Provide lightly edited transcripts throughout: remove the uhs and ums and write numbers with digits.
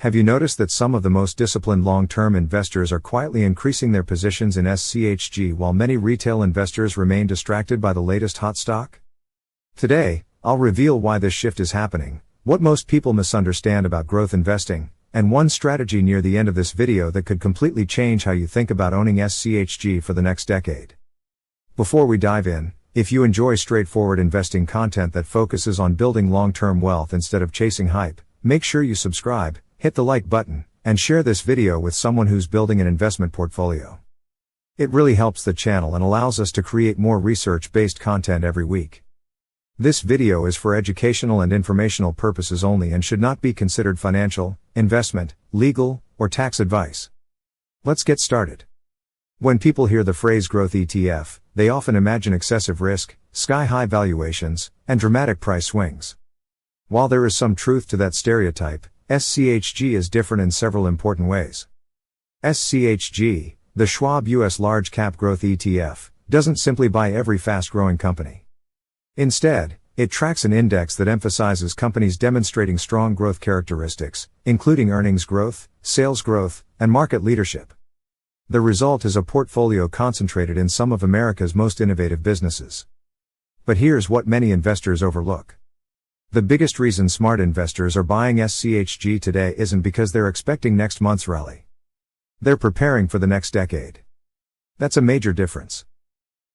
Have you noticed that some of the most disciplined long-term investors are quietly increasing their positions in SCHG while many retail investors remain distracted by the latest hot stock? Today, I'll reveal why this shift is happening, what most people misunderstand about growth investing, and one strategy near the end of this video that could completely change how you think about owning SCHG for the next decade. Before we dive in, if you enjoy straightforward investing content that focuses on building long-term wealth instead of chasing hype, make sure you subscribe, hit the like button, and share this video with someone who's building an investment portfolio. It really helps the channel and allows us to create more research-based content every week. This video is for educational and informational purposes only and should not be considered financial, investment, legal, or tax advice. Let's get started. When people hear the phrase growth ETF, they often imagine excessive risk, sky-high valuations, and dramatic price swings. While there is some truth to that stereotype, SCHG is different in several important ways. SCHG, the Schwab US Large Cap Growth ETF, doesn't simply buy every fast-growing company. Instead, it tracks an index that emphasizes companies demonstrating strong growth characteristics, including earnings growth, sales growth, and market leadership. The result is a portfolio concentrated in some of America's most innovative businesses. But here's what many investors overlook. The biggest reason smart investors are buying SCHG today isn't because they're expecting next month's rally. They're preparing for the next decade. That's a major difference.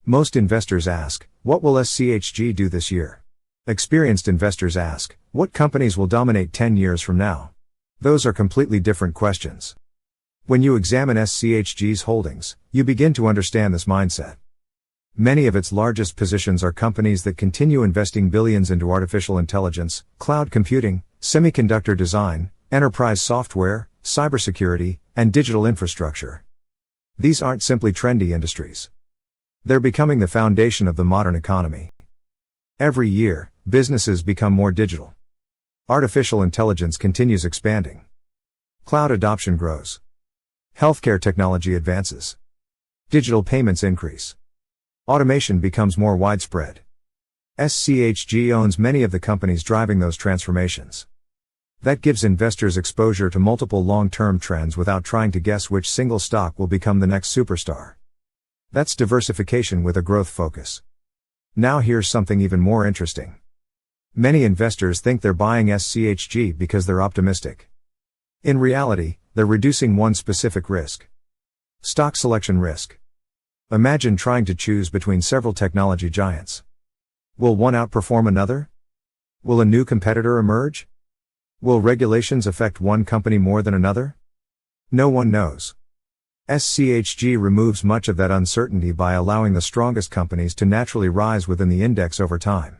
Most investors ask, what will SCHG do this year? Experienced investors ask, what companies will dominate 10 years from now? Those are completely different questions. When you examine SCHG's holdings, you begin to understand this mindset. Many of its largest positions are companies that continue investing billions into artificial intelligence, cloud computing, semiconductor design, enterprise software, cybersecurity, and digital infrastructure. These aren't simply trendy industries. They're becoming the foundation of the modern economy. Every year, businesses become more digital. Artificial intelligence continues expanding. Cloud adoption grows. Healthcare technology advances. Digital payments increase. Automation becomes more widespread. SCHG owns many of the companies driving those transformations. That gives investors exposure to multiple long-term trends without trying to guess which single stock will become the next superstar. That's diversification with a growth focus. Now here's something even more interesting. Many investors think they're buying SCHG because they're optimistic. In reality, they're reducing one specific risk. Stock selection risk. Imagine trying to choose between several technology giants. Will one outperform another? Will a new competitor emerge? Will regulations affect one company more than another? No one knows. SCHG removes much of that uncertainty by allowing the strongest companies to naturally rise within the index over time.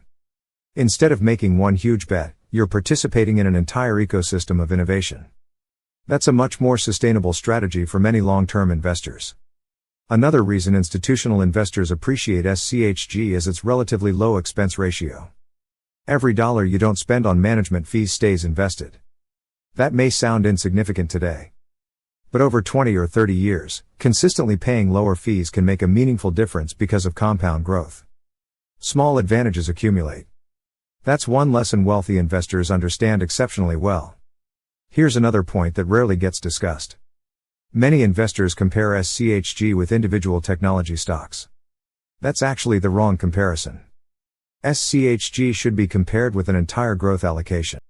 Instead of making one huge bet, you're participating in an entire ecosystem of innovation. That's a much more sustainable strategy for many long-term investors. Another reason institutional investors appreciate SCHG is its relatively low expense ratio. Every dollar you don't spend on management fees stays invested. That may sound insignificant today. But over 20 or 30 years, consistently paying lower fees can make a meaningful difference because of compound growth. Small advantages accumulate. That's one lesson wealthy investors understand exceptionally well. Here's another point that rarely gets discussed. Many investors compare SCHG with individual technology stocks. That's actually the wrong comparison. SCHG should be compared with an entire growth allocation.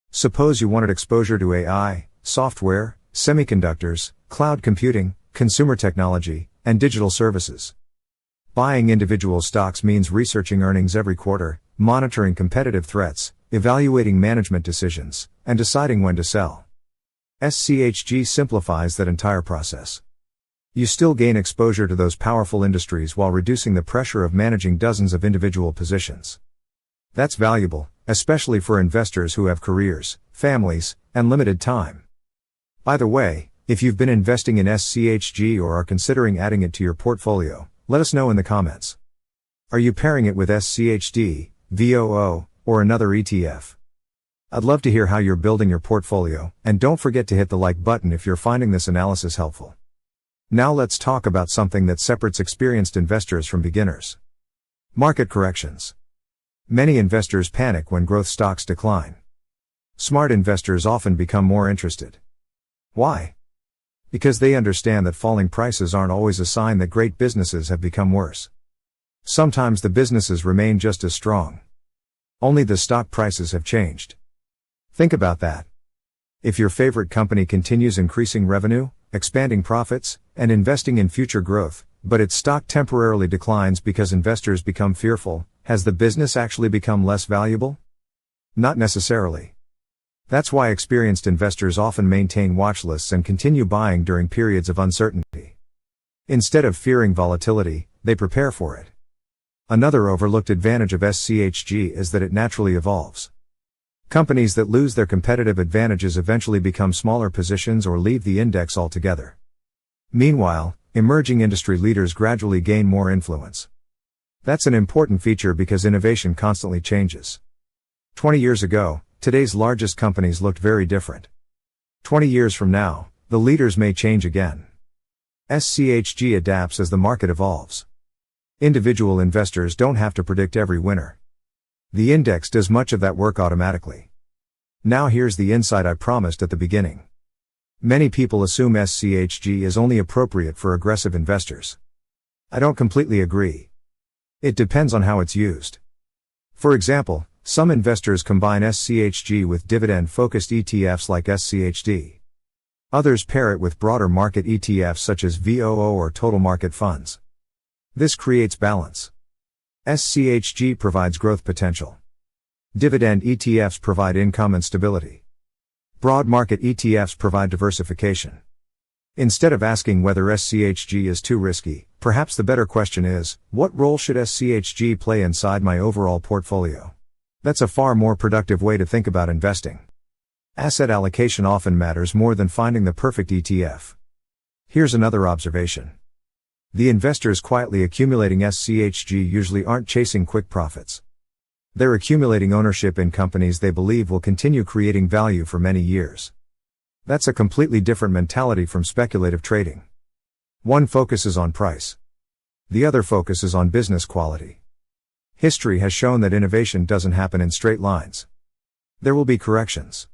Suppose you wanted exposure to AI, software, semiconductors, cloud computing, consumer technology, and digital services. Buying individual stocks means researching earnings every quarter, monitoring competitive threats, evaluating management decisions, and deciding when to sell. SCHG simplifies that entire process. You still gain exposure to those powerful industries while reducing the pressure of managing dozens of individual positions. That's valuable, especially for investors who have careers, families, and limited time. By the way, if you've been investing in SCHG or are considering adding it to your portfolio, let us know in the comments. Are you pairing it with SCHD, VOO, or another ETF? I'd love to hear how you're building your portfolio, and don't forget to hit the like button if you're finding this analysis helpful. Now let's talk about something that separates experienced investors from beginners. Market corrections. Many investors panic when growth stocks decline. Smart investors often become more interested. Why? Because they understand that falling prices aren't always a sign that great businesses have become worse. Sometimes the businesses remain just as strong. Only the stock prices have changed. Think about that. If your favorite company continues increasing revenue, expanding profits, and investing in future growth, but its stock temporarily declines because investors become fearful, has the business actually become less valuable? Not necessarily. That's why experienced investors often maintain watch lists and continue buying during periods of uncertainty. Instead of fearing volatility, they prepare for it. Another overlooked advantage of SCHG is that it naturally evolves. Companies that lose their competitive advantages eventually become smaller positions or leave the index altogether. Meanwhile, emerging industry leaders gradually gain more influence. That's an important feature because innovation constantly changes. 20 years ago, today's largest companies looked very different. 20 years from now, the leaders may change again. SCHG adapts as the market evolves. Individual investors don't have to predict every winner. The index does much of that work automatically. Now here's the insight I promised at the beginning. Many people assume SCHG is only appropriate for aggressive investors. I don't completely agree. It depends on how it's used. For example, some investors combine SCHG with dividend-focused ETFs like SCHD. Others pair it with broader market ETFs such as VOO or total market funds. This creates balance. SCHG provides growth potential. Dividend ETFs provide income and stability. Broad market ETFs provide diversification. Instead of asking whether SCHG is too risky, perhaps the better question is, what role should SCHG play inside my overall portfolio? That's a far more productive way to think about investing. Asset allocation often matters more than finding the perfect ETF. Here's another observation. The investors quietly accumulating SCHG usually aren't chasing quick profits. They're accumulating ownership in companies they believe will continue creating value for many years. That's a completely different mentality from speculative trading. One focuses on price. The other focuses on business quality. History has shown that innovation doesn't happen in straight lines. There will be corrections.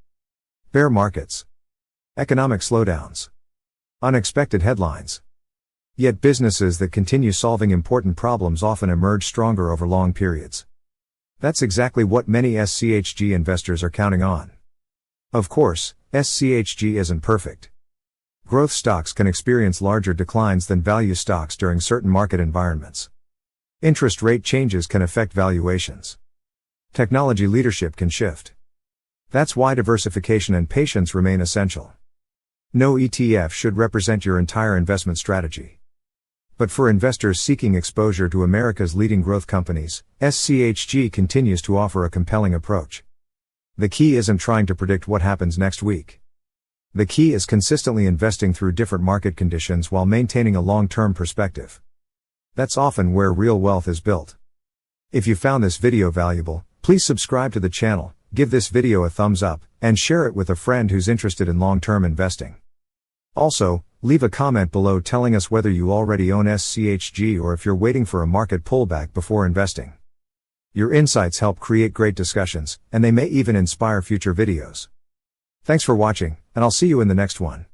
Bear markets. Economic slowdowns. Unexpected headlines. Yet businesses that continue solving important problems often emerge stronger over long periods. That's exactly what many SCHG investors are counting on. Of course, SCHG isn't perfect. Growth stocks can experience larger declines than value stocks during certain market environments. Interest rate changes can affect valuations. Technology leadership can shift. That's why diversification and patience remain essential. No ETF should represent your entire investment strategy. But for investors seeking exposure to America's leading growth companies, SCHG continues to offer a compelling approach. The key isn't trying to predict what happens next week. The key is consistently investing through different market conditions while maintaining a long-term perspective. That's often where real wealth is built. If you found this video valuable, please subscribe to the channel, give this video a thumbs up, and share it with a friend who's interested in long-term investing. Also, leave a comment below telling us whether you already own SCHG or if you're waiting for a market pullback before investing. Your insights help create great discussions, and they may even inspire future videos. Thanks for watching, and I'll see you in the next one.